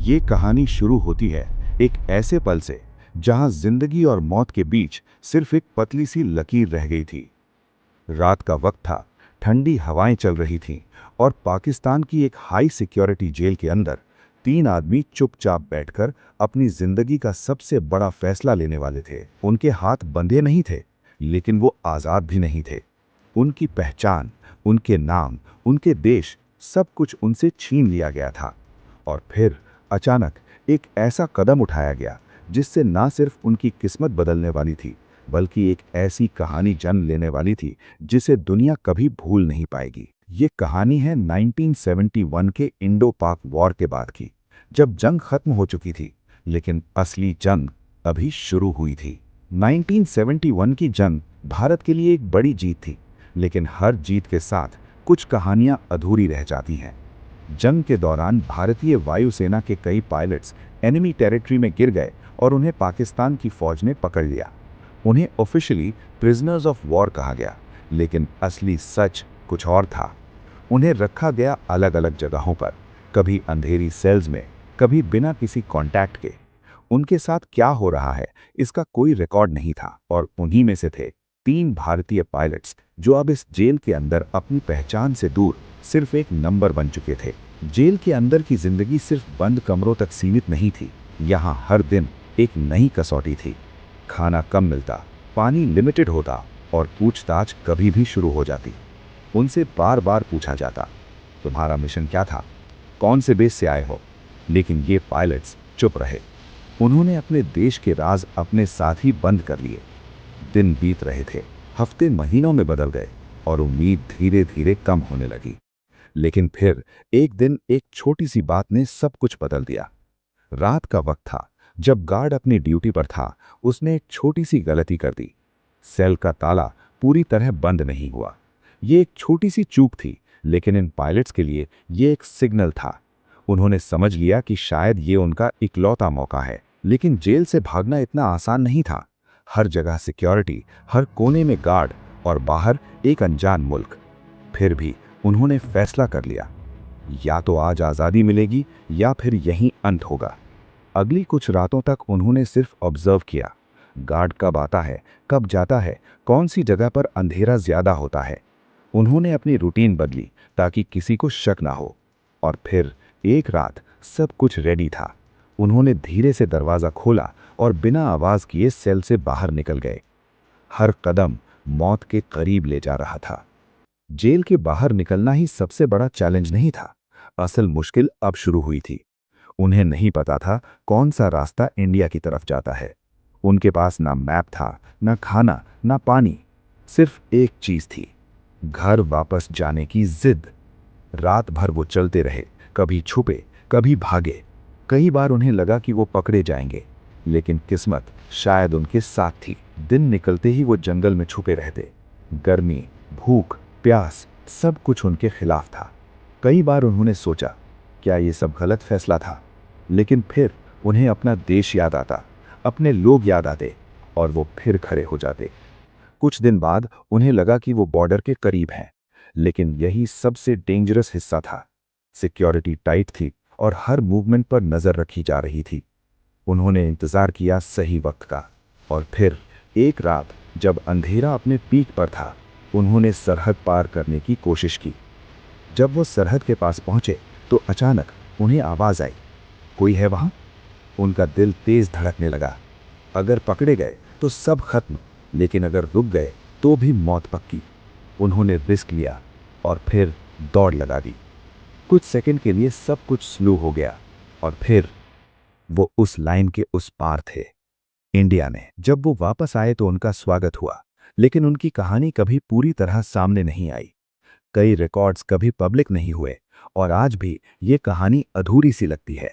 ये कहानी शुरू होती है एक ऐसे पल से जहां जिंदगी और मौत के बीच सिर्फ एक पतली सी लकीर रह गई थी। रात का वक्त था, ठंडी हवाएं चल रही थीं और पाकिस्तान की एक हाई सिक्योरिटी जेल के अंदर तीन आदमी चुपचाप बैठकर अपनी जिंदगी का सबसे बड़ा फैसला लेने वाले थे। उनके हाथ बंधे नहीं थे, लेकिन वो आज़ाद भी नहीं थे। उनकी पहचान, उनके नाम, उनके देश, सब कुछ उनसे छीन लिया गया था। और फिर अचानक एक ऐसा कदम उठाया गया जिससे ना सिर्फ उनकी किस्मत बदलने वाली थी, बल्कि एक ऐसी कहानी जन्म लेने वाली थी जिसे दुनिया कभी भूल नहीं पाएगी। ये कहानी है 1971 के इंडो पाक वॉर के बाद की, जब जंग खत्म हो चुकी थी, लेकिन असली जंग अभी शुरू हुई थी। 1971 की जंग भारत के लिए एक बड़ी जीत थी, लेकिन हर जीत के साथ कुछ कहानियां अधूरी रह जाती हैं। जंग के दौरान भारतीय वायुसेना के कई पायलट्स एनिमी टेरिटरी में गिर गए और उन्हें पाकिस्तान की फौज ने पकड़ लिया। उन्हें ऑफिशियली प्रिजनर्स ऑफ वॉर कहा गया, लेकिन असली सच कुछ और था। उन्हें रखा गया अलग अलग जगहों पर, कभी अंधेरी सेल्स में, कभी बिना किसी कांटेक्ट के। उनके साथ क्या हो रहा है इसका कोई रिकॉर्ड नहीं था, और उन्हीं में से थे तीन भारतीय पायलट्स जो अब इस जेल के अंदर अपनी पहचान से दूर सिर्फ एक नंबर बन चुके थे। जेल के अंदर की जिंदगी सिर्फ बंद कमरों तक सीमित नहीं थी। यहाँ हर दिन एक नई कसौटी थी। खाना कम मिलता, पानी लिमिटेड होता और पूछताछ कभी भी शुरू हो जाती। उनसे बार बार पूछा जाता, तुम्हारा मिशन क्या था, कौन से बेस से आए हो? लेकिन ये पायलट्स चुप रहे। उन्होंने अपने देश के राज अपने साथ ही बंद कर लिए। दिन बीत रहे थे, हफ्ते महीनों में बदल गए और उम्मीद धीरे धीरे कम होने लगी। लेकिन फिर एक दिन एक छोटी सी बात ने सब कुछ बदल दिया। रात का वक्त था, जब गार्ड अपनी ड्यूटी पर था, उसने एक छोटी सी गलती कर दी। सेल का ताला पूरी तरह बंद नहीं हुआ। ये एक छोटी सी चूक थी, लेकिन इन पायलट्स के लिए ये एक सिग्नल था। उन्होंने समझ लिया कि शायद ये उनका इकलौता मौका है। लेकिन जेल से भागना इतना आसान नहीं था। हर जगह सिक्योरिटी, हर कोने में गार्ड और बाहर एक अनजान मुल्क। फिर भी उन्होंने फैसला कर लिया, या तो आज आज़ादी मिलेगी या फिर यहीं अंत होगा। अगली कुछ रातों तक उन्होंने सिर्फ ऑब्जर्व किया। गार्ड कब आता है, कब जाता है, कौन सी जगह पर अंधेरा ज्यादा होता है। उन्होंने अपनी रूटीन बदली ताकि किसी को शक ना हो। और फिर एक रात सब कुछ रेडी था। उन्होंने धीरे से दरवाज़ा खोला और बिना आवाज़ किए सेल से बाहर निकल गए। हर कदम मौत के करीब ले जा रहा था। जेल के बाहर निकलना ही सबसे बड़ा चैलेंज नहीं था। असल मुश्किल अब शुरू हुई थी। उन्हें नहीं पता था कौन सा रास्ता इंडिया की तरफ जाता है। उनके पास ना मैप था, ना खाना, ना पानी। सिर्फ एक चीज थी, घर वापस जाने की जिद। रात भर वो चलते रहे, कभी छुपे, कभी भागे। कई बार उन्हें लगा कि वो पकड़े जाएंगे, लेकिन किस्मत शायद उनके साथ थी। दिन निकलते ही वो जंगल में छुपे रहते। गर्मी, भूख, प्यास, सब कुछ उनके खिलाफ था। कई बार उन्होंने सोचा, क्या ये सब गलत फैसला था? लेकिन फिर उन्हें अपना देश याद आता, अपने लोग याद आते, और वो फिर खड़े हो जाते। कुछ दिन बाद उन्हें लगा कि वो बॉर्डर के करीब हैं, लेकिन यही सबसे डेंजरस हिस्सा था। सिक्योरिटी टाइट थी और हर मूवमेंट पर नजर रखी जा रही थी। उन्होंने इंतजार किया सही वक्त का, और फिर एक रात जब अंधेरा अपने पीक पर था, उन्होंने सरहद पार करने की कोशिश की। जब वो सरहद के पास पहुंचे तो अचानक उन्हें आवाज आई, कोई है वहां? उनका दिल तेज धड़कने लगा। अगर पकड़े गए तो सब खत्म, लेकिन अगर रुक गए तो भी मौत पक्की। उन्होंने रिस्क लिया और फिर दौड़ लगा दी। कुछ सेकंड के लिए सब कुछ स्लो हो गया, और फिर वो उस लाइन के उस पार थे, इंडिया में। जब वो वापस आए तो उनका स्वागत हुआ, लेकिन उनकी कहानी कभी पूरी तरह सामने नहीं आई। कई रिकॉर्ड्स कभी पब्लिक नहीं हुए, और आज भी ये कहानी अधूरी सी लगती है।